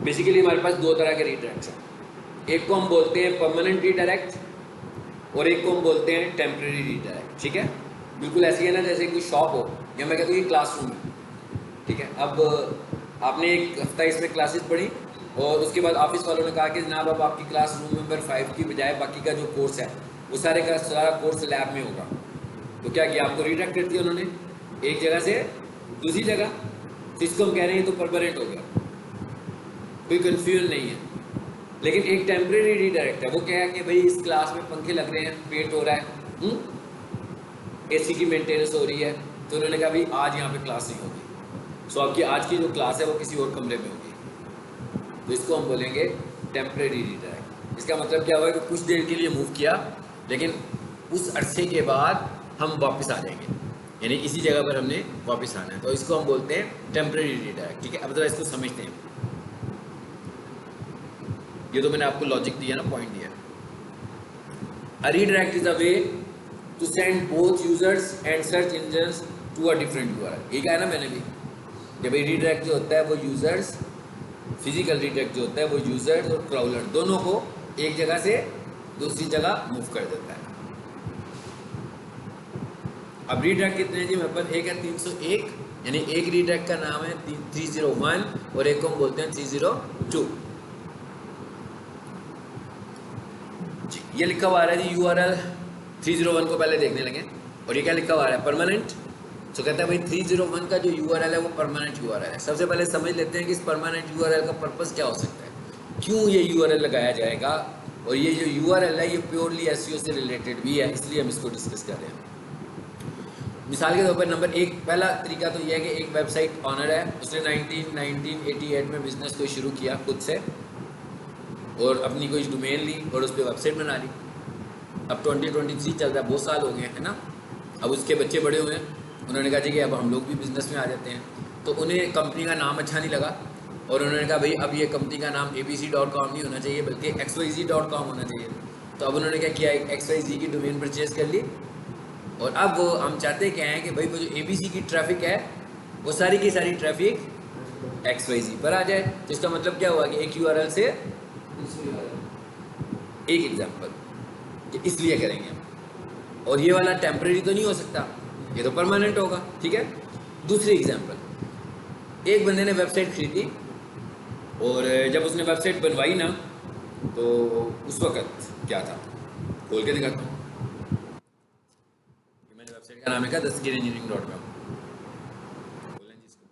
Basically हमारे पास दो तरह के रीडायरेक्ट्स हैं, एक को हम बोलते हैं परमानेंट रीडायरेक्ट और एक को हम बोलते हैं टेम्परेरी रीडायरेक्ट। ठीक है, बिल्कुल ऐसी है ना जैसे कोई शॉप हो या मैं कहता हूँ ये क्लासरूम है। ठीक है, अब आपने एक हफ्ता इसमें क्लासेस पढ़ी और उसके बाद ऑफिस वालों ने कहा कि जनाब अब आपकी क्लास रूम नंबर 5 की बजाय बाकी का जो कोर्स है वो सारे का सारा कोर्स लैब में होगा। तो क्या किया, आपको रीडायरेक्ट कर दिया उन्होंने एक जगह से दूसरी जगह। तो इसको हम कह रहे हैं तो परमानेंट हो गया, कोई कन्फ्यूजन नहीं है। लेकिन एक टेम्परेरी रीडायरेक्ट है, वो क्या है कि भाई इस क्लास में पंखे लग रहे हैं, पेंट हो रहा है, एसी की मेंटेनेंस हो रही है, तो उन्होंने कहा भाई आज यहाँ पे क्लास नहीं होगी, सो आपकी आज की जो क्लास है वो किसी और कमरे में होगी। तो इसको हम बोलेंगे टेम्परेरी रीडायरेक्ट। इसका मतलब क्या हुआ कि कुछ देर के लिए मूव किया लेकिन उस अरसे के बाद हम वापस आ जाएंगे, यानी इसी जगह पर हमने वापस आना है, तो इसको हम बोलते हैं टेम्परेरी रीडायरेक्ट। ठीक है, अब जरा इसको समझते हैं। ये तो मैंने आपको लॉजिक दिया ना, पॉइंट दिया। A redirect is a way to send both users and search engines to a different URL. ये कहा है ना मैंने भी कि भाई रीडायरेक्ट जो होता है वो यूजर्स, फिजिकल रीडायरेक्ट जो होता है वो यूजर्स और क्राउलर दोनों को एक जगह से दूसरी जगह मूव कर देता है। अब रीडायरेक्ट कितने हैं जी मेरे पास, एक है 301, यानी एक रीडायरेक्ट का नाम है 301 और एक को हम बोलते हैं 302। जी ये लिखा हुआ आ रहा है जी यूआरएल 301 को पहले देखने लगे, और ये क्या लिखा हुआ आ रहा है, परमानेंट। तो कहता है भाई 301 का जो यूआरएल है वो परमानेंट यूआरएल है। सबसे पहले समझ लेते हैं कि इस परमानेंट यूआरएल का पर्पस क्या हो सकता है, क्यों ये यूआरएल लगाया जाएगा, और ये जो यूआरएल है ये प्योरली एसईओ से रिलेटेड भी है, इसलिए हम इसको डिस्कस कर रहे हैं। मिसाल के तौर पर नंबर एक, पहला तरीका तो ये है कि एक वेबसाइट ऑनर है, उसने 1988 में बिजनेस को शुरू किया खुद से और अपनी कोई डोमेन ली और उस पर वेबसाइट बना ली। अब 2023 चल रहा है, बहुत साल हो गए हैं ना, अब उसके बच्चे बड़े हुए हैं, उन्होंने कहा जी कि अब हम लोग भी बिज़नेस में आ जाते हैं। तो उन्हें कंपनी का नाम अच्छा नहीं लगा और उन्होंने कहा भाई अब ये कंपनी का नाम abc.com नहीं होना चाहिए बल्कि xyz.com होना चाहिए। तो अब उन्होंने क्या किया, xyz की डोमेन परचेज कर ली, और अब वो हम चाहते क्या हैं कि भाई वो जो ABC की ट्रैफिक है वो सारी की सारी ट्रैफिक XYZ पर आ जाए। तो इसका मतलब क्या हुआ कि एक URL से एक एग्जाम्पल इसलिए करेंगे हम, और ये वाला टेम्परेरी तो नहीं हो सकता, ये तो परमानेंट होगा। ठीक है, दूसरी एग्जाम्पल, एक बंदे ने वेबसाइट खरीदी और जब उसने वेबसाइट बनवाई ना तो उस वक्त क्या था, खोल के दिखाता हूँ। मैंने वेबसाइट का नाम है dastgirengineering.com, बोलें जिसको।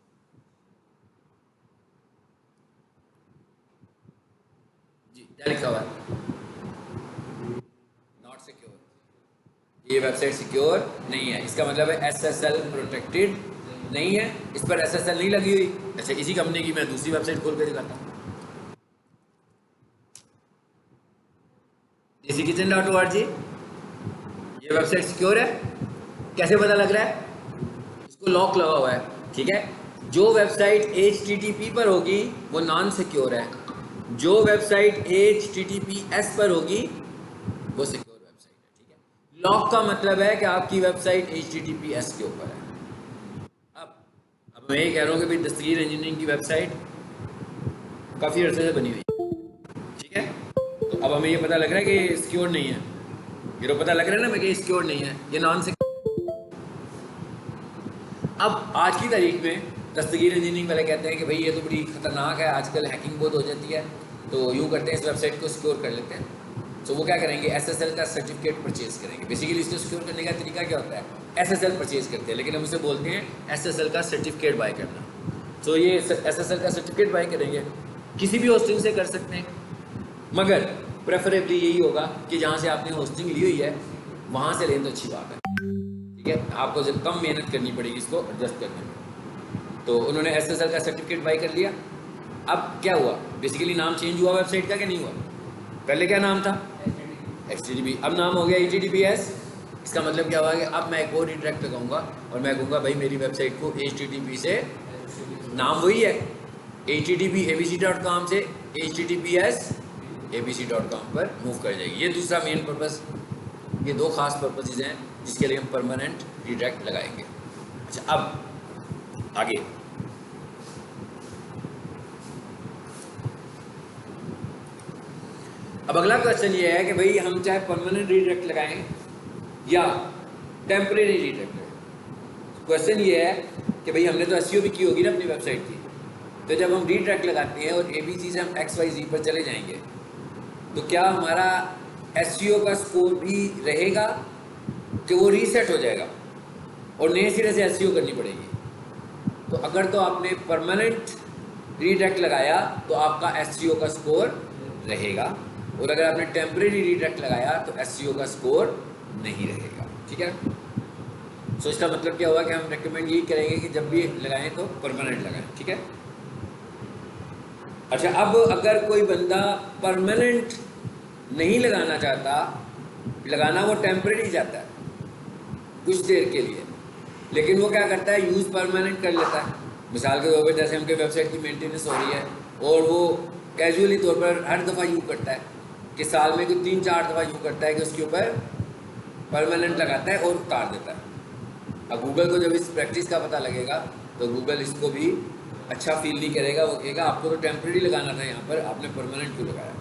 जी क्या लिखा हुआ है, नॉट सिक्योर, ये वेबसाइट सिक्योर नहीं है, इसका मतलब है SSL प्रोटेक्टेड नहीं है, इस पर SSL नहीं लगी हुई। अच्छा, इसी कंपनी की मैं दूसरी वेबसाइट खोल के दिखाता हूँ, deskitchen.org। ये वेबसाइट सिक्योर है, कैसे पता लग रहा है, इसको लॉक लगा हुआ है। ठीक है, जो वेबसाइट HTTP पर होगी वो नॉन सिक्योर है, जो वेबसाइट HTTPS पर होगी वो सिक्योर वेबसाइट है। ठीक है, लॉक का मतलब है कि आपकी वेबसाइट HTTPS के ऊपर है। अब मैं ये कह रहा हूँ कि भाई दस्तगीर इंजीनियरिंग की वेबसाइट काफ़ी अर्से से बनी हुई है। ठीक है, तो अब हमें ये पता लग रहा है कि सिक्योर नहीं है, ये तो पता लग रहा है ना मैं कि सिक्योर नहीं है, ये नॉन सिक्योर। अब आज की तारीख में दस्तगीर इंजीनियरिंग वाले कहते हैं कि भाई ये तो बड़ी खतरनाक है, आजकल हैकिंग बहुत हो जाती है, तो यूँ करते हैं इस वेबसाइट को सिक्योर कर लेते हैं। तो वो क्या करेंगे, SSL का सर्टिफिकेट परचेज करेंगे। बेसिकली इसको सिक्योर करने का तरीका क्या होता है, SSL परचेज करते हैं, लेकिन हम उसे बोलते हैं SSL का सर्टिफिकेट बाय करना। तो ये SSL का सर्टिफिकेट बाय करेंगे, किसी भी होस्टिंग से कर सकते हैं, मगर प्रेफरेबली यही होगा कि जहाँ से आपने होस्टिंग ली हुई है वहाँ से लें तो अच्छी बात है। ठीक है, आपको जब कम मेहनत करनी पड़ेगी इसको एडजस्ट करने में। तो उन्होंने SSL का सर्टिफिकेट बाय कर लिया। अब क्या हुआ, बेसिकली नाम चेंज हुआ वेबसाइट का, क्या नहीं हुआ, पहले क्या नाम था HTTP, अब नाम हो गया HTTPS। इसका मतलब क्या हुआ कि अब मैं एक और रीडायरेक्ट लगाऊंगा और मैं कहूँगा भाई मेरी वेबसाइट को HTTP से, नाम वही है HTTP abc.com से HTTPS abc.com पर मूव कर जाएगी। ये दूसरा मेन पर्पस, ये दो खास पर्पसेस हैं जिसके लिए हम परमानेंट रीडायरेक्ट लगाएंगे। अच्छा, अब आगे अब अगला क्वेश्चन ये है कि भाई हम चाहे परमानेंट रीडायरेक्ट लगाएं या टेम्परेरी रीडायरेक्ट लगाएं। क्वेश्चन ये है कि भाई हमने तो एसईओ भी की होगी ना अपनी वेबसाइट की, तो जब हम रीडायरेक्ट लगाते हैं और एबीसी से हम XYZ पर चले जाएंगे तो क्या हमारा एसईओ का स्कोर भी रहेगा कि वो रीसेट हो जाएगा और नए सिरे से एसईओ करनी पड़ेगी? तो अगर तो आपने परमानेंट रीडायरेक्ट लगाया तो आपका एसईओ का स्कोर रहेगा, और अगर आपने टेम्परेरी रीडायरेक्ट लगाया तो एसईओ का स्कोर नहीं रहेगा। ठीक है, सो इसका मतलब क्या हुआ कि हम रेकमेंड यही करेंगे कि जब भी लगाएं तो परमानेंट लगाएं। ठीक है, अच्छा अब अगर कोई बंदा परमानेंट नहीं लगाना चाहता, लगाना वो टेम्परेरी चाहता है कुछ देर के लिए, लेकिन वो क्या करता है, यूज़ परमानेंट कर लेता है। मिसाल के तौर पर जैसे हमके वेबसाइट की मेंटेनेंस हो रही है और वो कैजुअली तौर पर हर दफ़ा यूँ करता है कि साल में कोई 3-4 दफ़ा यूँ करता है कि उसके ऊपर परमानेंट लगाता है और उतार देता है। अब गूगल को जब इस प्रैक्टिस का पता लगेगा तो गूगल इसको भी अच्छा फील नहीं करेगा, वो कहेगा आपको तो टेम्परेरी लगाना था, यहाँ पर आपने परमानेंट क्यों लगाया।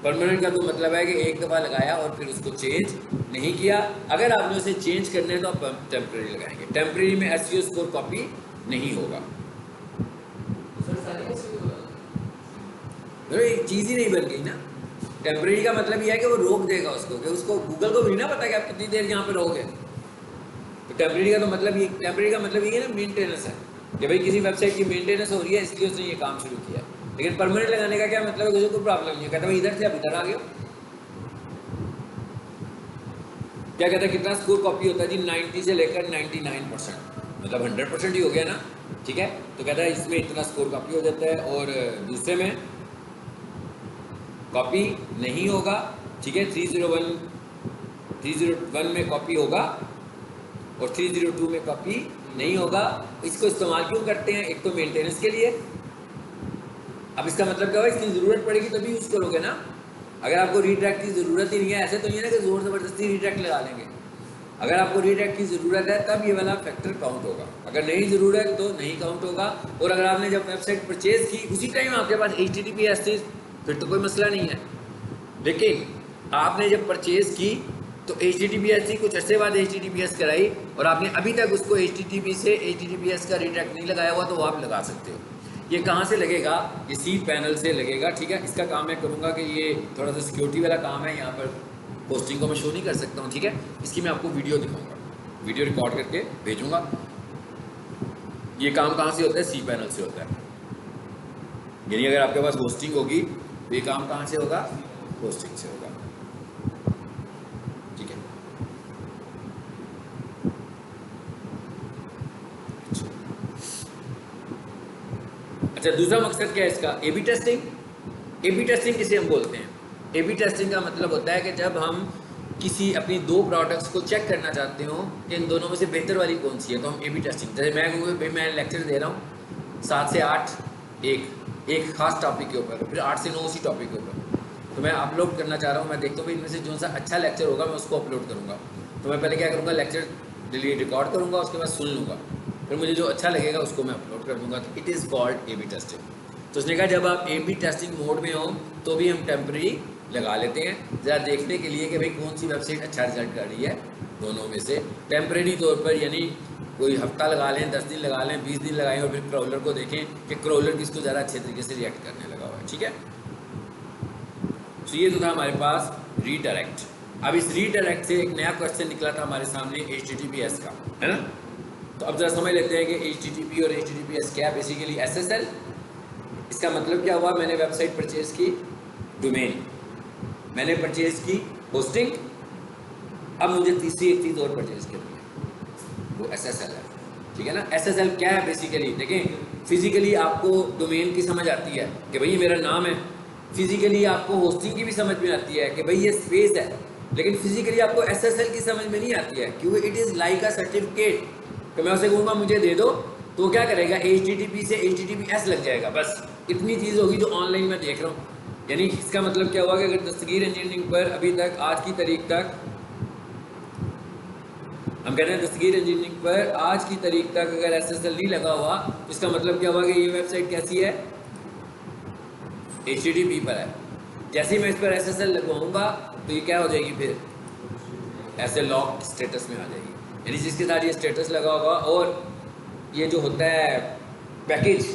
परमानेंट का तो मतलब है कि एक दफ़ा लगाया और फिर उसको चेंज नहीं किया। अगर आपने उसे चेंज करना है तो आप टेम्परेरी लगाएंगे। टेम्परेरी में एसईओ स्कोर कॉपी नहीं होगा। एक चीज़ ही नहीं बन गई ना। टेम्परेरी का मतलब यह है कि वो रोक देगा उसको, कि उसको गूगल को भी ना पता कि आप कितनी देर यहाँ पर रहोगे। तो टेम्परेरी का तो मतलब ये, टेम्परेरी का मतलब ये ना मेंटेनेंस है कि भाई किसी वेबसाइट की मेंटेनेंस हो रही है इसलिए उसने ये काम शुरू किया। लेकिन परमानेंट लगाने का क्या मतलब है, कोई प्रॉब्लम नहीं है, कहता भाई इधर से आप इधर आ गए। क्या कहता है कितना स्कोर कॉपी होता है जी, 90 से लेकर 99%, मतलब 100% ही हो गया ना। ठीक है, तो कहता है इसमें इतना स्कोर कॉपी हो जाता है और दूसरे में कॉपी नहीं होगा। ठीक है, 301 में कॉपी होगा और 302 में कॉपी नहीं होगा। इसको इस्तेमाल क्यों करते हैं, एक तो मेंटेनेंस के लिए। अब इसका मतलब क्या होगा, इसकी ज़रूरत पड़ेगी तभी यूज़ करोगे ना। अगर आपको रीडायरेक्ट की ज़रूरत ही नहीं है, ऐसे तो नहीं है ना कि ज़ोर ज़बरदस्ती रीडायरेक्ट लगा लेंगे। अगर आपको रीडायरेक्ट की ज़रूरत है तब ये वाला फैक्टर काउंट होगा, अगर नहीं ज़रूरत तो नहीं काउंट होगा। और अगर आपने जब वेबसाइट परचेज़ की उसी टाइम आपके पास HTTPS थी फिर तो कोई मसला नहीं है। लेकिन आपने जब परचेज़ की तो HTTPS थी, कुछ अर्से बाद HTTPS कराई और आपने अभी तक उसको HTTP से HTTPS का रीडायरेक्ट नहीं लगाया हुआ, तो वो आप लगा सकते हो। ये कहाँ से लगेगा, ये cPanel से लगेगा। ठीक है, इसका काम मैं करूँगा कि ये थोड़ा सा सिक्योरिटी वाला काम है, यहाँ पर पोस्टिंग को मैं शो नहीं कर सकता हूँ। ठीक है, इसकी मैं आपको वीडियो दिखाऊंगा, वीडियो रिकॉर्ड करके भेजूँगा। ये काम कहाँ से होता है, cPanel से होता है। यानी अगर आपके पास होस्टिंग होगी तो ये काम कहाँ से होगा, होस्टिंग से होगा। ठीक है, अच्छा दूसरा मकसद क्या है इसका, A/B टेस्टिंग। A/B टेस्टिंग किसे हम बोलते हैं, A/B टेस्टिंग का मतलब होता है कि जब हम किसी अपनी दो प्रोडक्ट्स को चेक करना चाहते हो कि इन दोनों में से बेहतर वाली कौन सी है, तो हम A/B टेस्टिंग। जैसे मैं कहूँगा भाई मैं लेक्चर दे रहा हूँ 7 से 8 एक खास टॉपिक के ऊपर, फिर 8 से 9 उसी टॉपिक के ऊपर, तो मैं अपलोड करना चाह रहा हूँ। मैं देखता हूँ इनमें से जो सा अच्छा लेक्चर होगा मैं उसको अपलोड करूँगा। तो मैं पहले क्या करूँगा, लेक्चर डिलीट रिकॉर्ड करूँगा, उसके बाद सुन लूँगा, फिर मुझे जो अच्छा लगेगा उसको मैं अपलोड कर दूँगा। तो it is called A/B testing. तो उसने कहा जब आप A/B टेस्टिंग मोड में हो तो भी हम टेम्परेरी लगा लेते हैं, ज़रा देखने के लिए कि भाई कौन सी वेबसाइट अच्छा रिजल्ट कर रही है दोनों में से। टेम्परेरी तौर पर यानी कोई हफ्ता लगा लें, 10 दिन लगा लें, 20 दिन लगाएं और फिर क्रॉलर को देखें कि क्रॉलर किसको ज़्यादा अच्छे तरीके से रिएक्ट करने लगा हुआ है। ठीक है, तो ये तो था हमारे पास रीडायरेक्ट। अब इस रीडायरेक्ट से एक नया क्वेश्चन निकला था हमारे सामने HTTPS का, है ना। तो अब ज़रा समझ लेते हैं कि HTTP और HTTPS क्या है। बेसिकली SSL, इसका मतलब क्या हुआ, मैंने वेबसाइट परचेज़ की डोमेन, मैंने परचेज़ की होस्टिंग, अब मुझे तीसरी एक चीज़ और परचेज़ करनी है, वो SSL है। ठीक है ना, SSL क्या है बेसिकली, देखें फिजिकली आपको डोमेन की समझ आती है कि भाई ये मेरा नाम है, फिजिकली आपको होस्टिंग की भी समझ में आती है कि भाई ये स्पेस है, लेकिन फिजिकली आपको SSL की समझ में नहीं आती है, क्योंकि it is like a certificate. तो मैं उसे कहूँगा मुझे दे दो, तो क्या करेगा, HTTP से HTTPS लग जाएगा, बस इतनी चीज़ होगी जो ऑनलाइन मैं देख रहा हूँ। यानी इसका मतलब क्या हुआ कि अगर दस्तगीर इंजीनियरिंग पर अभी तक आज की तारीख तक, हम कहते हैं दस्तगीर इंजीनियरिंग पर आज की तारीख तक अगर SSL नहीं लगा हुआ तो इसका मतलब क्या हुआ कि ये वेबसाइट कैसी है, HTTP पर है। जैसे ही मैं इस पर SSL लगवाऊंगा तो ये क्या हो जाएगी, फिर ऐसे लॉक स्टेटस में आ जाएगी। यानी जिसके साथ ये स्टेटस लगा होगा, और ये जो होता है पैकेज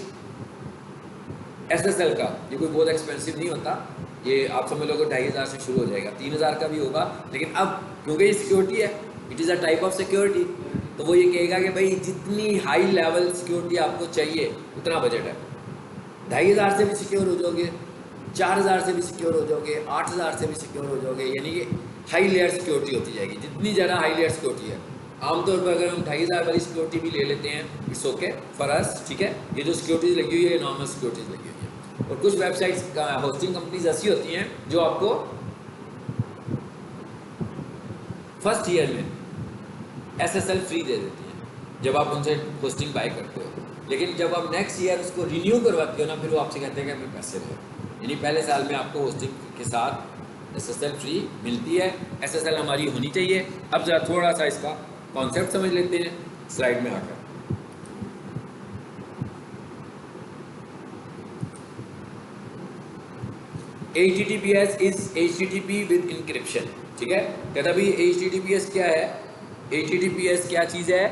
SSL का, ये कोई बहुत एक्सपेंसिव नहीं होता, ये आप समझ लो 2500 से शुरू हो जाएगा, 3000 का भी होगा। लेकिन अब क्योंकि ये सिक्योरिटी है, it is a type of security, तो वो ये कहेगा कि भाई जितनी हाई लेवल सिक्योरिटी आपको चाहिए उतना बजट है। 2500 से भी सिक्योर हो जाओगे, 4000 से भी सिक्योर हो जाओगे, 8000 से भी सिक्योर हो जाओगे, यानी कि हाई लेयर सिक्योरिटी होती जाएगी। जितनी ज़्यादा हाई लेयर सिक्योरिटी है, आमतौर पर अगर हम 2500 वाली सिक्योरिटी भी ले लेते हैं, इट्स ओके फॉर अस, ठीक है। ये जो सिक्योरिटीज लगी हुई है ये नॉर्मल सिक्योरिटीज लगी हुई है। और कुछ वेबसाइट्स का होस्टिंग कंपनीज ऐसी होती हैं जो आपको फर्स्ट ईयर में SSL फ्री दे देती हैं जब आप उनसे होस्टिंग बाय करते हो, लेकिन जब आप नेक्स्ट ईयर उसको रिन्यू करवाते हो ना, फिर वो आपसे कहते हैं कि हमें पैसे दो। यानी पहले साल में आपको होस्टिंग के साथ SSL फ्री मिलती है। SSL हमारी होनी चाहिए। अब जरा थोड़ा सा इसका कॉन्सेप्ट समझ लेते हैं स्लाइड में आकर। HTTPS is HTTP with encryption, ठीक है। कहता भाई HTTPS क्या है, HTTPS क्या चीज़ है,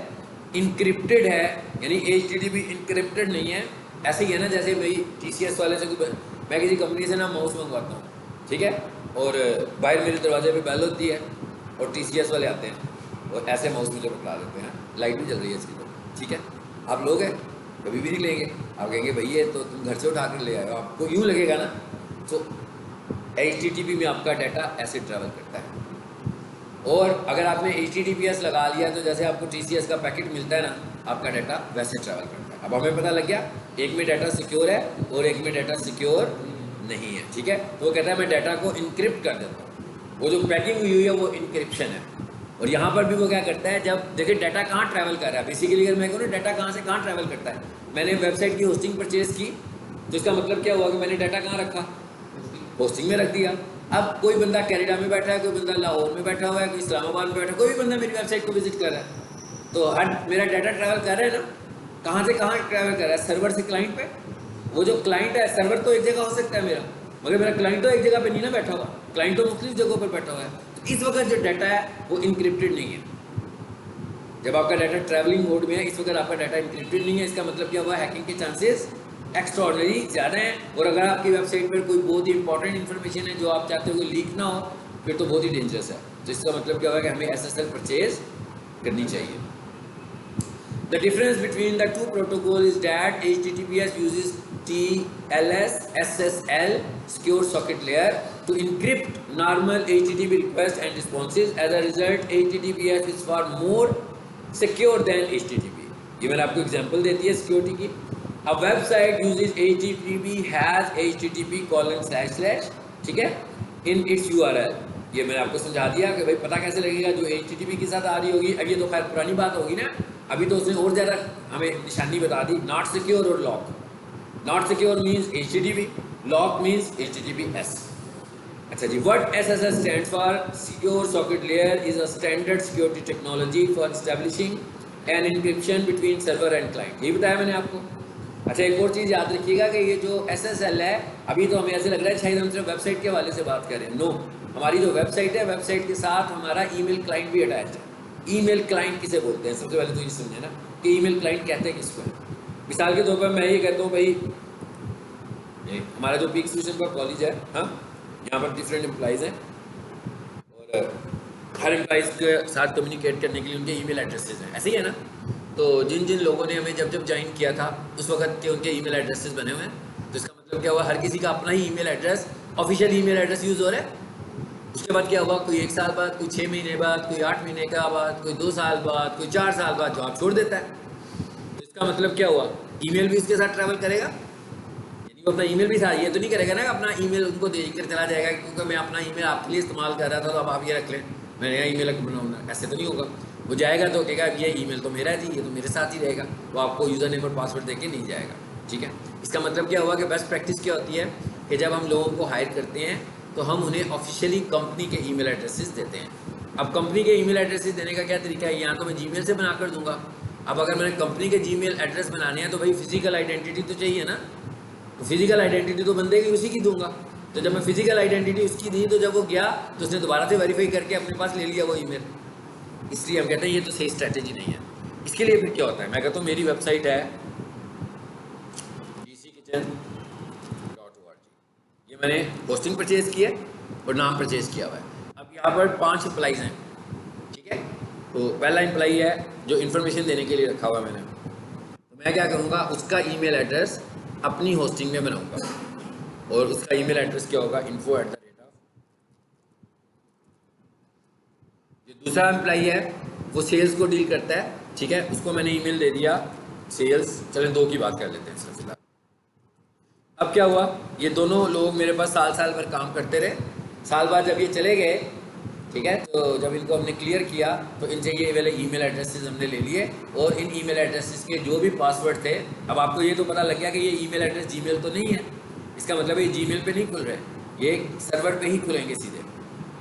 इंक्रिप्टेड है। यानी HTTP इंक्रिप्टेड नहीं है। ऐसे ही है ना, जैसे भाई TCS वाले से मैं किसी कंपनी से ना माउस मंगवाता हूँ, ठीक है, और बाहर मेरे दरवाजे पे बेल होती है और TCS वाले आते हैं और ऐसे माउस मुझे पकड़ा देते हैं, लाइट भी चल रही है इसकी तो, ठीक है। आप लोग हैं, कभी भी नहीं लेंगे, आप कहेंगे भाई ये तो तुम घर से उठा कर ले आए हो, आपको यूँ लगेगा ना। तो HTTP में आपका डाटा ऐसे ट्रैवल करता है। और अगर आपने HTTPS लगा लिया तो जैसे आपको TCS का पैकेट मिलता है ना, आपका डाटा वैसे ट्रैवल करता है। अब हमें पता लग गया, एक में डाटा सिक्योर है और एक में डाटा सिक्योर नहीं है, ठीक है। तो वो कहता है मैं डाटा को इनक्रिप्ट कर देता हूँ। वो जो पैकिंग हुई है वो इनक्रिप्शन है। और यहाँ पर भी वो क्या करता है, जब देखिए डाटा कहाँ ट्रैवल कर रहा है, बेसिकली अगर मैं कहूँ डाटा कहाँ से कहाँ ट्रैवल करता है। मैंने वेबसाइट की होस्टिंग परचेज की तो इसका मतलब क्या हुआ कि मैंने डाटा कहाँ रखा, होस्टिंग में रख दिया। अब कोई बंदा कनाडा में बैठा है, कोई बंदा लाहौर में बैठा हुआ है, कोई इस्लामाबाद में बैठा है, कोई भी बंदा मेरी वेबसाइट को विजिट कर रहा है, तो हर मेरा डाटा ट्रैवल कर रहा है ना, कहाँ से कहाँ ट्रैवल कर रहा है, सर्वर से क्लाइंट पे। वो जो क्लाइंट है, सर्वर तो एक जगह हो सकता है मेरा, मगर मेरा क्लाइंट तो एक जगह पे नहीं ना बैठा हुआ, क्लाइंट तो मुख्तलिफ जगहों पर बैठा हुआ है। तो इस वक्त जो डाटा है वो इनक्रिप्टेड नहीं है। जब आपका डाटा ट्रैवलिंग मोड में है, इस वक्त आपका डाटा इनक्रिप्टेड नहीं है। इसका मतलब क्या हुआ, हैकिंग के चांसेस एक्स्ट्राऑर्डिनरी ज़्यादा है। और अगर आपकी वेबसाइट पर कोई बहुत ही इंपॉर्टेंट इन्फॉर्मेशन है जो आप चाहते हो कि लीक ना हो, फिर तो बहुत ही डेंजरस है। तो इसका मतलब क्या होगा कि हमें SSL परचेज करनी चाहिए। The difference between the two protocols is that HTTPS uses TLS SSL secure socket layer to encrypt normal HTTP requests and responses. As a result, HTTPS is far more secure than HTTP. ये मैंने आपको example देती है security की। A website uses HTTP has http:// ठीक है in its URL। ये मैंने आपको समझा दिया कि भाई पता कैसे लगेगा, जो HTTP के साथ आ रही होगी। अब ये तो खैर पुरानी बात होगी ना, अभी तो उसने और ज़्यादा हमें निशानी बता दी, नॉट सिक्योर और lock. Not secure means HTTP, lock means HTTPS। अच्छा जी, what SSL stands for Secure Socket Layer is a standard security technology for establishing an encryption between server and client। ये बताया मैंने आपको। अच्छा, एक और चीज़ याद रखिएगा कि ये जो SSL है, अभी तो हमें ऐसे लग रहा है शायद हम सिर्फ वेबसाइट के हवाले से बात करें। नो, हमारी जो वेबसाइट है, वेबसाइट के साथ हमारा ईमेल क्लाइंट भी अटैच है। ईमेल क्लाइंट किसे बोलते हैं, सबसे पहले तो ये समझे ना कि ईमेल क्लाइंट कहते हैं किसको है। मिसाल के तौर पर मैं ये कहता हूँ भाई, हमारा जो पीक सोल्यूशन का कॉलेज है, हाँ, यहाँ पर डिफरेंट एम्प्लॉइज़ हैं और हर एम्प्लॉइज़ के साथ कम्युनिकेट करने के लिए उनके ईमेल एड्रेसेस हैं, ऐसे ही है ना। तो जिन जिन लोगों ने हमें जब जब ज्वाइन किया था उस वक्त के उनके ईमेल एड्रेसेस बने हुए हैं। तो इसका मतलब क्या हुआ, हर किसी का अपना ही email address, official email address use हो रहा है। उसके बाद क्या हुआ, कोई 1 साल बाद, कोई 6 महीने बाद, कोई 8 महीने का बाद, कोई 2 साल बाद, कोई 4 साल बाद जॉब छोड़ देता है। तो इसका मतलब क्या हुआ, ईमेल भी इसके साथ ट्रैवल करेगा। यानी वो अपना ईमेल भी था, ये तो नहीं करेगा ना अपना ईमेल उनको दे कर चला जाएगा, क्योंकि मैं अपना ईमेल आपके लिए इस्तेमाल कर रहा था तो अब आप ये रख लें, मैं नया ईमेल बनाऊंगा, ऐसे तो नहीं होगा। वो जाएगा तो कहेगा ये ईमेल तो मेरा थी, ये तो मेरे साथ ही रहेगा, वो आपको यूज़र नेम और पासवर्ड देके नहीं जाएगा, ठीक है। इसका मतलब क्या हुआ कि बेस्ट प्रैक्टिस क्या होती है कि जब हम लोगों को हायर करते हैं तो हम उन्हें ऑफिशियली कंपनी के ईमेल एड्रेसेस देते हैं। अब कंपनी के ईमेल एड्रेसेस देने का क्या तरीका है, यहाँ तो मैं जीमेल से बना कर दूंगा। अब अगर मैंने कंपनी के जीमेल एड्रेस बनाने हैं तो भाई फिजिकल आइडेंटिटी तो चाहिए ना, तो फिजिकल आइडेंटिटी तो बंदे की उसी की दूंगा। तो जब मैं फिजिकल आइडेंटिटी उसकी दी तो जब वो गया तो उसने दोबारा से वेरीफाई करके अपने पास ले लिया वो ईमेल। इसलिए हम कहते हैं ये तो सही स्ट्रैटेजी नहीं है। इसके लिए फिर क्या होता है, मैं कहता हूँ मेरी वेबसाइट है dckitchen.org, ये मैंने होस्टिंग परचेज की है और नाम परचेज किया हुआ है। अब यहाँ पर 5 एम्प्लॉइज हैं, ठीक है। तो पहला एम्प्लॉई है जो इन्फॉर्मेशन देने के लिए रखा हुआ है मैंने, तो मैं क्या करूँगा उसका ईमेल एड्रेस अपनी होस्टिंग में बनाऊँगा और उसका ईमेल एड्रेस क्या होगा, info@। जो दूसरा एम्प्लॉई है वो सेल्स को डील करता है, ठीक है, उसको मैंने ईमेल दे दिया सेल्स। चलें 2 की बात कर लेते हैं सिर्फ फिलहाल। अब क्या हुआ, ये दोनों लोग मेरे पास साल भर काम करते रहे। साल बाद जब ये चले गए, ठीक है, तो जब इनको हमने क्लियर किया तो इनसे ये वाले ईमेल एड्रेसेस हमने ले लिए और इन ईमेल एड्रेसेस के जो भी पासवर्ड थे, अब आपको ये तो पता लग गया कि ये ईमेल एड्रेस जीमेल तो नहीं है, इसका मतलब ये जीमेल पे नहीं खुल रहे, ये सर्वर पे ही खुलेंगे सीधे।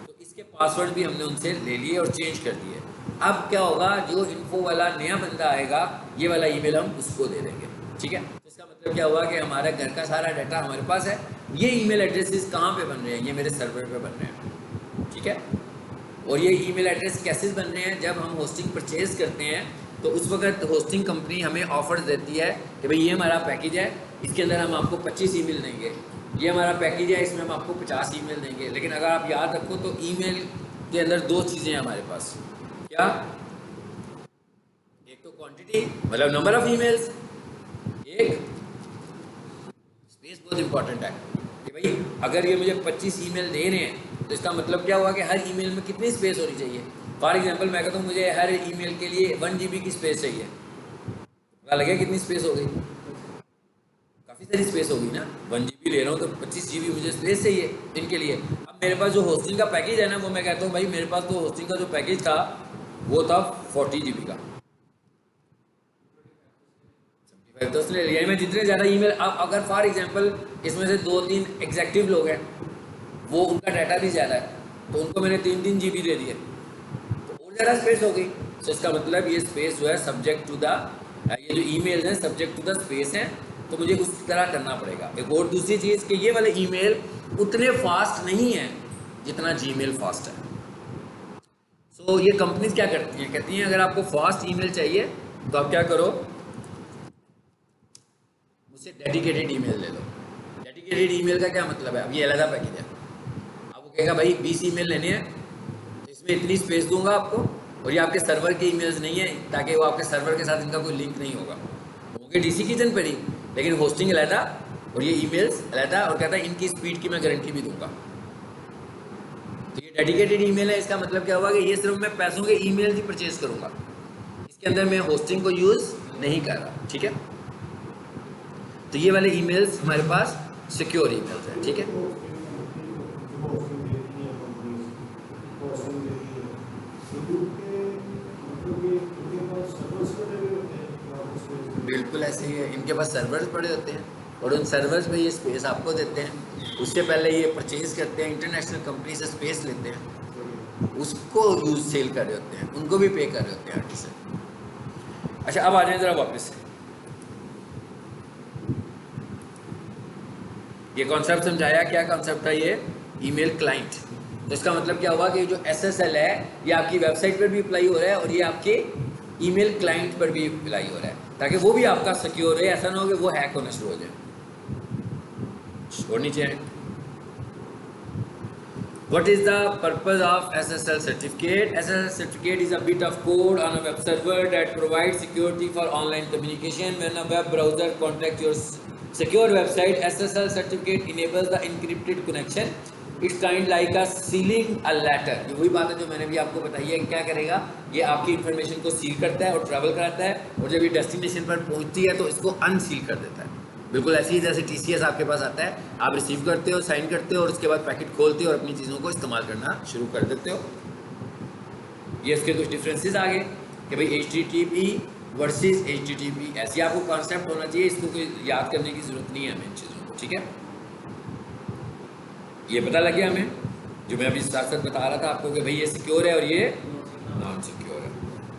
तो इसके पासवर्ड भी हमने उनसे ले लिए और चेंज कर दिए। अब क्या होगा, जो इन्फो वाला नया बंदा आएगा ये वाला ईमेल हम उसको दे देंगे, ठीक है। तो इसका मतलब क्या हुआ कि हमारे घर का सारा डाटा हमारे पास है। ये ईमेल एड्रेसेस कहाँ पे बन रहे हैं, ये मेरे सर्वर पे बन रहे हैं, ठीक है। और ये ईमेल एड्रेस कैसे बन रहे हैं, जब हम होस्टिंग परचेज करते हैं तो उस वक्त होस्टिंग कंपनी हमें ऑफर देती है कि भाई ये हमारा पैकेज है, इसके अंदर हम आपको 25 ईमेल देंगे, ये हमारा पैकेज है, इसमें हम आपको 50 ईमेल देंगे। लेकिन अगर आप याद रखो तो ईमेल के अंदर 2 चीज़ें हैं हमारे पास, क्या, एक तो क्वांटिटी मतलब नंबर ऑफ ईमेल्स, एक स्पेस बहुत इंपॉर्टेंट है कि भाई अगर ये मुझे 25 ईमेल दे रहे हैं तो इसका मतलब क्या हुआ कि हर ईमेल में कितनी स्पेस होनी चाहिए। फॉर एग्जांपल मैं कहता हूँ मुझे हर ईमेल के लिए 1 GB की स्पेस चाहिए, पता लगे कितनी स्पेस हो गई, काफ़ी सारी स्पेस होगी ना। 1 GB ले रहा हूँ तो 25 GB मुझे स्पेस चाहिए इनके लिए। अब मेरे पास जो होस्टिंग का पैकेज है ना, वो मैं कहता हूँ भाई मेरे पास तो होस्टिंग का जो पैकेज था वो था 40 GB का, तो उसने लिया। मैं जितने ज़्यादा ईमेल, अब अगर फॉर एग्जांपल इसमें से 2-3 एग्जेक्टिव लोग हैं, वो उनका डाटा भी ज़्यादा है, तो उनको मैंने 3-3 GB दे दिए, तो और ज़्यादा स्पेस हो गई। तो इसका मतलब ये स्पेस जो है सब्जेक्ट टू द, ये जो ईमेल है सब्जेक्ट टू द स्पेस है, तो मुझे उस तरह करना पड़ेगा। एक और दूसरी चीज़ कि ये वाले ईमेल उतने फास्ट नहीं है जितना जीमेल फास्ट है। सो ये कंपनीज क्या करती हैं, कहती हैं अगर आपको फास्ट ईमेल चाहिए तो आप क्या करो, मुझसे डेडिकेटेड ईमेल ले लो। डेडिकेटेड ईमेल का क्या मतलब है, अब ये अलग पैकेज है। अब वो कहेगा भाई 20 ईमेल लेने हैं तो इसमें इतनी स्पेस दूंगा आपको, और ये आपके सर्वर के ईमेल्स नहीं है ताकि वो आपके सर्वर के साथ इनका कोई लिंक नहीं होगा, होंगे DC किचन पर ही, लेकिन होस्टिंग अलहदा और ये ईमेल्स अलहदा, और कहता है इनकी स्पीड की मैं गारंटी भी दूंगा। तो ये डेडिकेटेड ईमेल है, इसका मतलब क्या हुआ कि ये सिर्फ मैं पैसों के ईमेल ही परचेज करूंगा, इसके अंदर मैं होस्टिंग को यूज़ नहीं कर रहा, ठीक है। तो ये वाले ईमेल्स हमारे पास सिक्योर ईमेल्स हैं, ठीक है। बिल्कुल ऐसे ही है, इनके पास सर्वर्स पड़े होते हैं और उन सर्वर्स पे ये स्पेस आपको देते हैं। उससे पहले ये परचेज करते हैं, इंटरनेशनल कंपनी से स्पेस लेते हैं, उसको यूज सेल कर रहे होते हैं, उनको भी पे कर रहे होते हैं आर्टिस्ट से। अच्छा अब आ जाए ज़रा वापस से, ये कॉन्सेप्ट समझाया, क्या कॉन्सेप्ट था ये, ईमेल क्लाइंट। तो इसका मतलब क्या हुआ कि जो SSL है ये आपकी वेबसाइट पर भी अप्लाई हो रहा है और ये आपके ईमेल क्लाइंट पर भी अप्लाई हो रहा है, ताकि वो भी आपका सिक्योर है, ऐसा ना हो कि वो हैक होना शुरू हो जाए। और नीचे है, What is the purpose of SSL certificate? SSL certificate is a bit of code on a web server that provides security for online communication. When a web browser contacts your secure website, SSL certificate enables the encrypted connection. It's kind like a sealing a letter. ये वही बात है जो मैंने भी आपको बताई है। क्या करेगा, ये आपकी इन्फॉर्मेशन को सील करता है और ट्रैवल कराता है, और जब ये डेस्टिनेशन पर पहुंचती है तो इसको अनसील कर देता है। बिल्कुल ऐसी ही जैसे TCS आपके पास आता है, आप रिसीव करते हो, साइन करते हो और उसके बाद पैकेट खोलते हो और अपनी चीज़ों को इस्तेमाल करना शुरू कर देते हो। ये इसके कुछ डिफरेंसेस आ गए कि भाई HTTP वर्सेस HTTP, ऐसी आपको कॉन्सेप्ट होना चाहिए, इसको कोई याद करने की ज़रूरत नहीं है हमें इन चीज़ों को, ठीक है। ये पता लग गया हमें, जो मैं अभी साथ साथ बता रहा था आपको कि भाई ये सिक्योर है और ये नॉन सिक्योर है।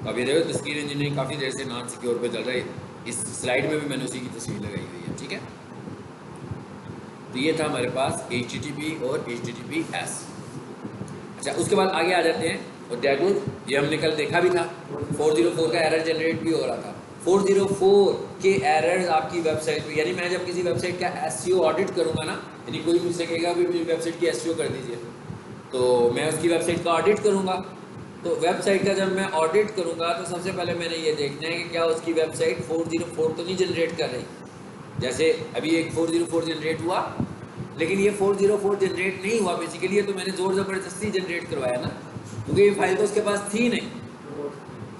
तो अब ये देखो तस्वीर इंजीनियरिंग काफ़ी देर से नॉन सिक्योर पे चल रहा है, इस स्लाइड में भी मैंने उसी की तस्वीर लगाई हुई है, ठीक है। तो ये था हमारे पास HTTP और HTTPS। अच्छा, उसके बाद आगे आ जाते हैं और दैट ये हमने कल देखा भी था, 404 का एरर जनरेट भी हो रहा था। 404 के एरर्स आपकी वेबसाइट पे, यानी मैं जब किसी वेबसाइट का SEO ऑडिट करूंगा ना, यानी कोई मुझसे कहेगा भी मेरी वेबसाइट की SEO कर दीजिए, तो मैं उसकी वेबसाइट का ऑडिट करूंगा। तो वेबसाइट का जब मैं ऑडिट करूंगा तो सबसे पहले मैंने ये देखना है कि क्या उसकी वेबसाइट 404 तो नहीं जनरेट कर रही। जैसे अभी एक 404 जनरेट हुआ, लेकिन ये 404 जनरेट नहीं हुआ बेसिकली, ये तो मैंने जोर ज़बरदस्ती जनरेट करवाया ना, क्योंकि ये फाइल तो उसके पास थी नहीं,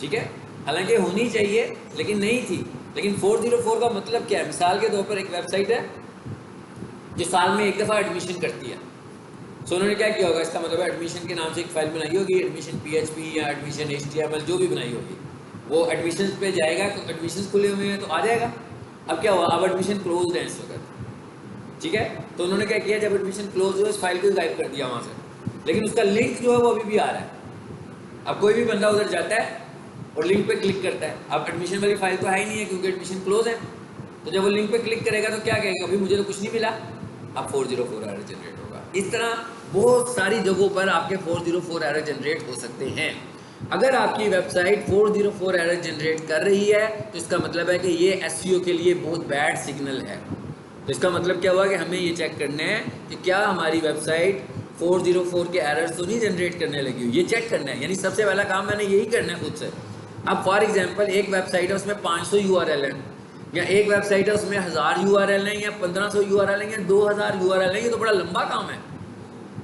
ठीक है, हालांकि होनी चाहिए लेकिन नहीं थी। लेकिन 404 का मतलब क्या है? मिसाल के तौर पर एक वेबसाइट है जो साल में एक दफ़ा एडमिशन करती है, सो उन्होंने क्या किया होगा, इसका मतलब एडमिशन के नाम से एक फाइल बनाई होगी, एडमिशन PHP या एडमिशन HTML जो भी बनाई होगी, वो एडमिशन पे जाएगा तो एडमिशन खुले हुए हैं तो आ जाएगा। अब क्या हुआ, अब एडमिशन क्लोज है इस वक्त, ठीक है, तो उन्होंने क्या किया, जब एडमिशन क्लोज हुआ इस फाइल को गायब कर दिया वहाँ से, लेकिन उसका लिंक जो है वो अभी भी आ रहा है। अब कोई भी बंदा उधर जाता है और लिंक पे क्लिक करता है, अब एडमिशन वाली फाइल तो है ही नहीं है क्योंकि एडमिशन क्लोज है, तो जब वो लिंक पे क्लिक करेगा तो क्या कहेगा, अभी मुझे तो कुछ नहीं मिला, अब 404 एरर जनरेट होगा। इस तरह बहुत सारी जगहों पर आपके 404 एरर जनरेट हो सकते हैं। अगर आपकी वेबसाइट 404 एरर जनरेट कर रही है तो इसका मतलब है कि ये SEO के लिए बहुत बैड सिग्नल है। तो इसका मतलब क्या हुआ कि हमें ये चेक करना है कि क्या हमारी वेबसाइट 404 के एरर्स तो नहीं जनरेट करने लगी हुई, ये चेक करना है। यानी सबसे पहला काम मैंने यही करना है खुद से। अब फॉर एग्जांपल एक वेबसाइट है उसमें 500 URL है, या एक वेबसाइट है उसमें 1000 URL है, या 1500 URL है, या 2000 URL है, ये तो बड़ा लंबा काम है।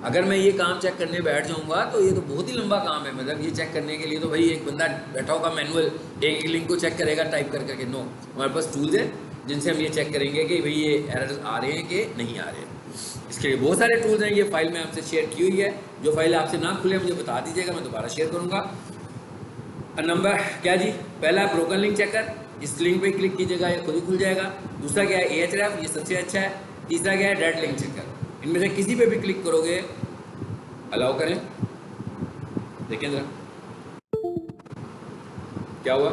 अगर मैं ये काम चेक करने बैठ जाऊंगा तो ये तो बहुत ही लंबा काम है। मतलब ये चेक करने के लिए तो भाई एक बंदा बैठा होगा मैनुअल, एक लिंक को चेक करेगा टाइप कर करके। नो, हमारे पास टूल्स हैं जिनसे हम ये चेक करेंगे कि भाई ये एरर्स आ रहे हैं कि नहीं आ रहे हैं। इसके लिए बहुत सारे टूल्स हैं, ये फाइल में आपसे शेयर की हुई है। जो फाइल आपसे ना खुले मुझे बता दीजिएगा, मैं दोबारा शेयर करूँगा। नंबर क्या जी, पहला ब्रोकन लिंक चेकर, इस लिंक पे क्लिक कीजिएगा ये खुद ही खुल जाएगा। दूसरा क्या है, Ahref, ये सबसे अच्छा है। तीसरा क्या है, डेड लिंक चेकर। इनमें से किसी पे भी क्लिक करोगे, अलाउ करें, देखें जरा क्या हुआ।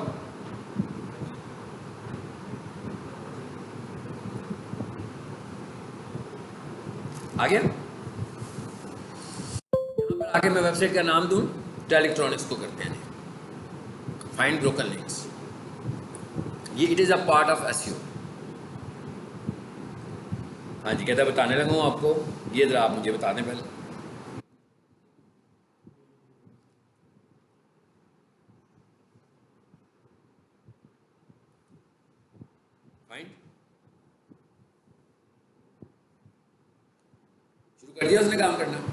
आ गया। यहाँ पर आके मैं वेबसाइट का नाम दूं, इलेक्ट्रॉनिक्स को करते हैं, फाइंड ब्रोकन लिंक्स। ये it is a part of SEO। हाँ जी, कहता बताने लगा हूँ आपको, ये जरा आप मुझे बता दें पहले। फाइंड शुरू कर दिया उसने काम करना।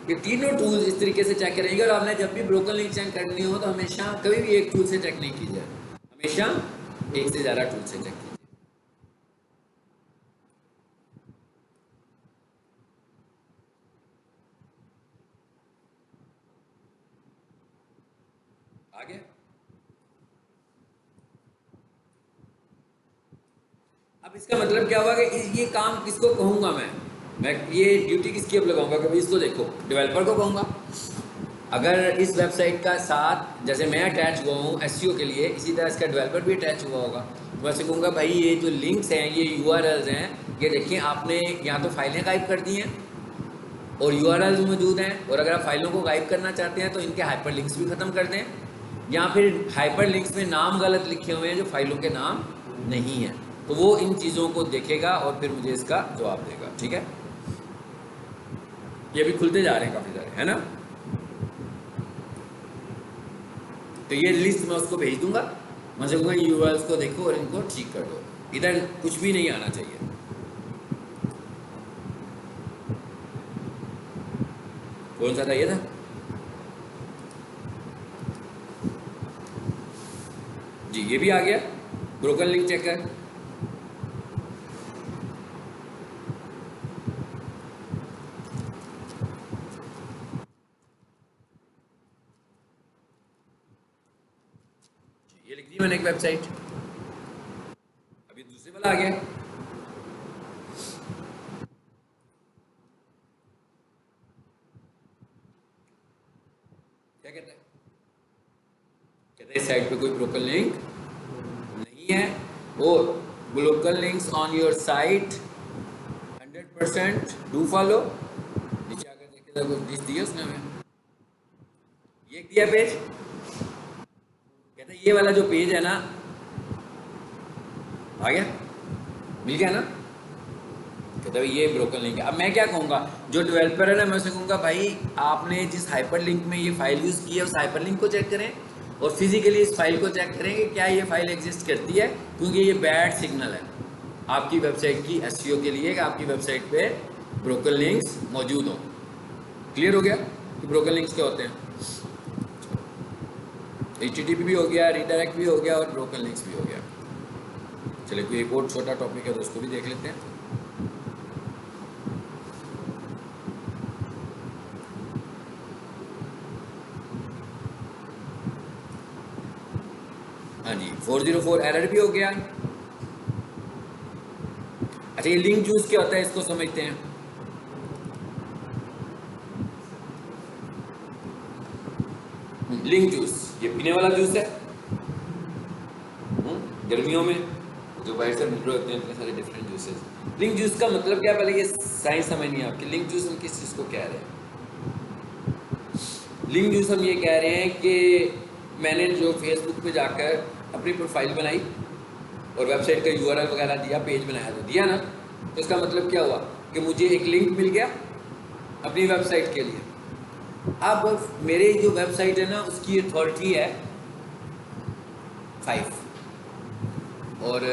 ये तीनों टूल्स इस तरीके से चेक करेंगे। और आपने जब भी ब्रोकन लिंक चेक करनी हो तो हमेशा कभी भी एक टूल से चेक नहीं कीजिए, हमेशा एक से ज़्यादा टूल से चेक कीजिए। आगे अब इसका मतलब क्या हुआ कि ये काम किसको कहूँगा मैं ये ड्यूटी किसकी अब लगाऊंगा कि भाई इसको देखो, डेवलपर को कहूँगा। अगर इस वेबसाइट का साथ जैसे मैं अटैच हुआ हूँ SEO के लिए, इसी तरह इसका डेवलपर भी अटैच हुआ होगा, मैं से कहूँगा भाई ये जो लिंक्स हैं, ये URLs हैं, ये देखिए आपने यहाँ तो फाइलें गायब कर दी हैं और URLs मौजूद हैं, और अगर आप फाइलों को गायब करना चाहते हैं तो इनके हाइपर लिंक्स भी ख़त्म कर दें, या फिर हाइपर लिंक्स में नाम गलत लिखे हुए हैं जो फाइलों के नाम नहीं हैं, तो वो इन चीज़ों को देखेगा और फिर मुझे इसका जवाब देगा। ठीक है, ये भी खुलते जा रहे हैं काफ़ी सारे, है ना। तो ये लिस्ट मैं उसको भेज दूंगा, मैं कहूँगा URLs को देखो और इनको ठीक कर दो, इधर कुछ भी नहीं आना चाहिए। कौन सा था, ये था। जी, ये भी आ गया ब्रोकन लिंक चेकर। ये लिख दी मैंने एक वेबसाइट, अभी दूसरे वाला आ गया। क्या कहता है, कहता है इस साइट पे कोई ब्रोकन लिंक नहीं है, और broken links on your site 100% do follow, नीचे आकर देखिए कुछ लिस्ट दिया उसने हमें, ये दिया पेज, कहता है ये वाला जो पेज है ना, आ गया, मिल गया ना, कहता है ये ब्रोकन लिंक है। अब मैं क्या कहूँगा, जो डेवलपर है ना, मैं उसे कहूँगा भाई आपने जिस हाइपर लिंक में ये फाइल यूज़ की है उस हाइपर लिंक को चेक करें और फिजिकली इस फाइल को चेक करें कि क्या ये फाइल एग्जिस्ट करती है, क्योंकि ये बैड सिग्नल है आपकी वेबसाइट की एसईओ के लिए कि आपकी वेबसाइट पे ब्रोकन लिंक्स मौजूद हों। क्लियर हो गया कि ब्रोकन लिंक्स क्या होते हैं? HTTP भी हो गया, रीडायरेक्ट भी हो गया और ब्रोकन लिंक्स भी हो गया। चलिए कोई एक और छोटा टॉपिक है तो उसको भी देख लेते हैं। हाँ जी, 404 एरर भी हो गया। अच्छा, ये लिंक जूस क्या होता है इसको समझते हैं। लिंक जूस ये पीने वाला जूस है, गर्मियों में जो बाहर से मिल रहे होते हैं इतने सारे डिफरेंट जूसेस। लिंक जूस का मतलब क्या, पहले ये साइंस समझनी है आपकी। लिंक जूस हम किस चीज़ को कह रहे हैं? लिंक जूस हम ये कह रहे हैं कि मैंने जो फेसबुक पे जाकर अपनी प्रोफाइल बनाई और वेबसाइट का URL वगैरह दिया, पेज बनाया तो दिया ना, तो इसका मतलब क्या हुआ कि मुझे एक लिंक मिल गया अपनी वेबसाइट के लिए। अब मेरे जो वेबसाइट है ना उसकी अथॉरिटी है 5 और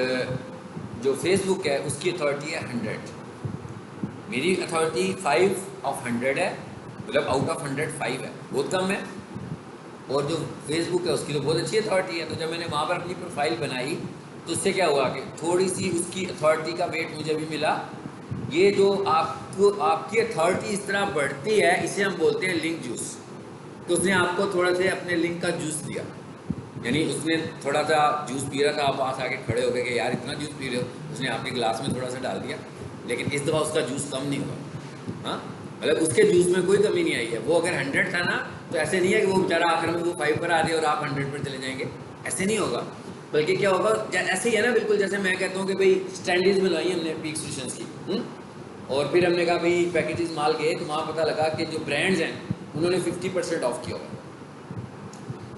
जो फेसबुक है उसकी अथॉरिटी है 100। मेरी अथॉरिटी 5/100 है, मतलब आउट ऑफ 100 5 है, बहुत कम है। और जो फेसबुक है उसकी तो बहुत अच्छी अथॉरिटी है। तो जब मैंने वहाँ पर अपनी प्रोफाइल बनाई तो उससे क्या हुआ कि थोड़ी सी उसकी अथॉरिटी का वेट मुझे भी मिला। ये जो आपको आपकी अथॉरिटी इस तरह बढ़ती है इसे हम बोलते हैं लिंक जूस। तो उसने आपको थोड़ा सा अपने लिंक का जूस दिया, यानी उसने थोड़ा सा जूस पी रहा था, आप पास आके खड़े हो गए कि यार इतना जूस पी रहे हो, उसने आपके गिलास में थोड़ा सा डाल दिया, लेकिन इस दफ़ा उसका जूस कम नहीं हुआ। हाँ, मतलब उसके जूस में कोई कमी नहीं आई है। वो अगर 100 था ना तो ऐसे नहीं है कि वो बेचारा आखिर में वो 5 पर आ रही है और आप 100 पर चले जाएंगे, ऐसे नहीं होगा। बल्कि क्या होगा, ऐसे ही है ना, बिल्कुल जैसे मैं कहता हूँ कि भाई स्टैंडीज बनवाई हमने पीक सोल्यूशंस की, और फिर हमने कहा भाई पैकेजेस माल गए तो वहाँ पता लगा कि जो ब्रांड्स हैं उन्होंने 50% ऑफ किया होगा।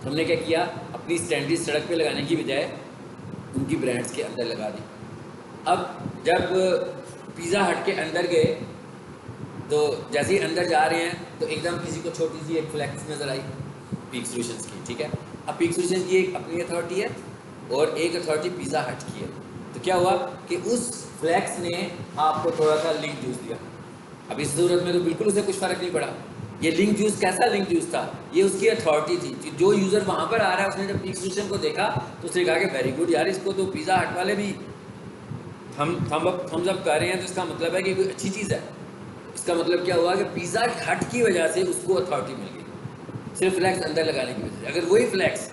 हमने क्या किया, अपनी स्टैंडीज सड़क पे लगाने की बजाय उनकी ब्रांड्स के अंदर लगा दी। अब जब पिज़्ज़ा हट के अंदर गए तो जैसे ही अंदर जा रहे हैं तो एकदम किसी को छोटी सी एक फ्लैक्स नज़र आई पीक सोल्यूशंस की, ठीक है। अब पीक सोल्यूशंस की एक अपनी अथॉरिटी है और एक अथॉरिटी पिज़्ज़ा हट की है। तो क्या हुआ कि उस फ्लैक्स ने आपको थोड़ा सा लिंक जूस दिया। अब इस सूरत में तो बिल्कुल उसे कुछ फ़र्क नहीं पड़ा। ये लिंक जूस कैसा लिंक जूस था, ये उसकी अथॉरिटी थी कि जो यूज़र वहाँ पर आ रहा है उसने जब पीक सोल्यूशन को देखा तो उसने कहा कि वेरी गुड यार, इसको तो पिज़्ज़ा हट वाले भी हम जब कर रहे हैं तो इसका मतलब है कि कोई अच्छी चीज़ है। इसका मतलब क्या हुआ कि पिज़्ज़ा हट की वजह से उसको अथॉरिटी मिल गई, सिर्फ फ्लैक्स अंदर लगाने की वजह से। अगर वही फ्लैक्स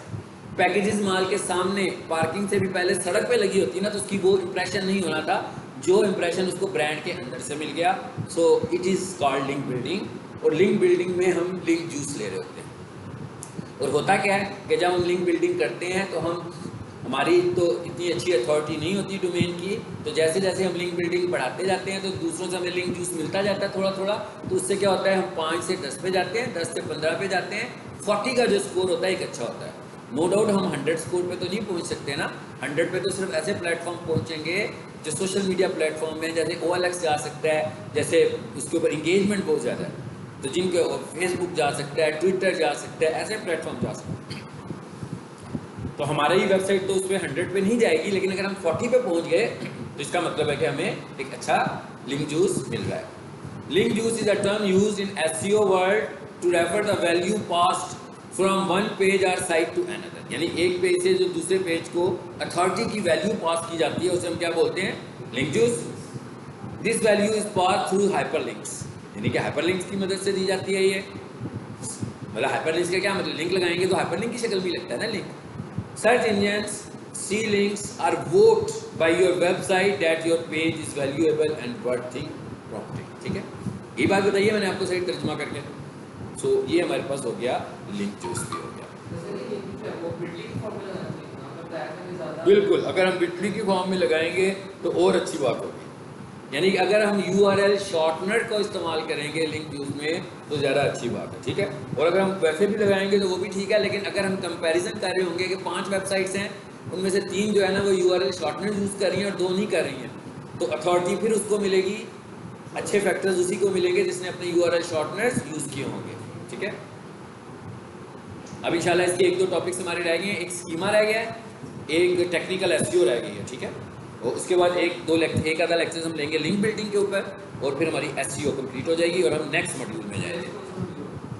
पैकेजेस माल के सामने पार्किंग से भी पहले सड़क पे लगी होती ना तो उसकी वो इंप्रेशन नहीं होना था जो इंप्रेशन उसको ब्रांड के अंदर से मिल गया। So it is called link building. और लिंक बिल्डिंग में हम लिंक जूस ले रहे होते हैं। और होता क्या है कि जब हम लिंक बिल्डिंग करते हैं तो हमारी तो इतनी अच्छी अथॉरिटी नहीं होती डोमेन की, तो जैसे जैसे हम लिंक बिल्डिंग बढ़ाते जाते हैं तो दूसरों से हमें लिंक जूस मिलता जाता है थोड़ा थोड़ा। तो उससे क्या होता है, हम 5 से 10 पे जाते हैं, 10 से 15 पे जाते हैं, 40 का जो स्कोर होता है एक अच्छा होता है। नो डाउट हम 100 स्कोर पे तो नहीं पहुंच सकते ना। 100 पे तो सिर्फ ऐसे प्लेटफॉर्म पहुंचेंगे जो सोशल मीडिया प्लेटफॉर्म है, जैसे OLX जा सकता है, जैसे उसके ऊपर इंगेजमेंट बहुत ज़्यादा है, तो जिनके फेसबुक जा सकता है, ट्विटर जा सकता है, ऐसे प्लेटफॉर्म जा सकते हैं। तो हमारी वेबसाइट तो उसमें 100 पे नहीं जाएगी, लेकिन अगर हम 40 पे पहुंच गए तो इसका मतलब है कि हमें एक अच्छा लिंक जूस मिल रहा है। Link juice is a term used in SEO world to refer the value passed from one page और साइट टू अनदर। यानी एक पेज से जो दूसरे पेज को अथॉरिटी की वैल्यू पास की जाती है उसे हम क्या बोलते हैं, link juice. This value is pass through hyperlinks, यानी कि हाइपरलिंक्स की मदद से दी जाती है ये। मतलब हाइपरलिंक्स का क्या मतलब, लिंक लगाएंगे तो हाइपरलिंक की शक्ल भी लगता है ना link. Search engines see links or vote by your website that your page is valuable and worth prompting। ठीक है, ये बात बताइए मैंने आपको सही तर्जुमा करके। सो ये हमारे पास हो गया लिंक जूस भी हो गया। बिल्कुल, अगर हम बिटली की फॉर्म में लगाएंगे तो और अच्छी बात होगी। यानी कि अगर हम URL शॉर्टनर को इस्तेमाल करेंगे लिंक यूज में तो ज़्यादा अच्छी बात है, ठीक है। और अगर हम वैसे भी लगाएंगे तो वो भी ठीक है, लेकिन अगर हम कंपैरिजन कर रहे होंगे कि 5 वेबसाइट्स हैं, उनमें से 3 जो है ना वो URL शॉर्टनर यूज़ कर रही हैं और 2 नहीं कर रही हैं, तो अथॉरिटी फिर उसको मिलेगी, अच्छे फैक्टर्स उसी को मिलेंगे जिसने अपने URL शॉर्टनर्स यूज़ किए होंगे, ठीक है। अब इंशाल्लाह इसके 1-2 टॉपिक्स हमारे रह गए हैं, एक स्कीमा रह गया है, एक टेक्निकल SEO रह गई है, ठीक है। और उसके बाद एक आधा लेक्चर हम लेंगे लिंक बिल्डिंग के ऊपर, और फिर हमारी SEO कंप्लीट हो जाएगी और हम नेक्स्ट मॉड्यूल में जाएंगे।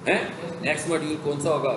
हैं नेक्स्ट मॉड्यूल कौन सा होगा?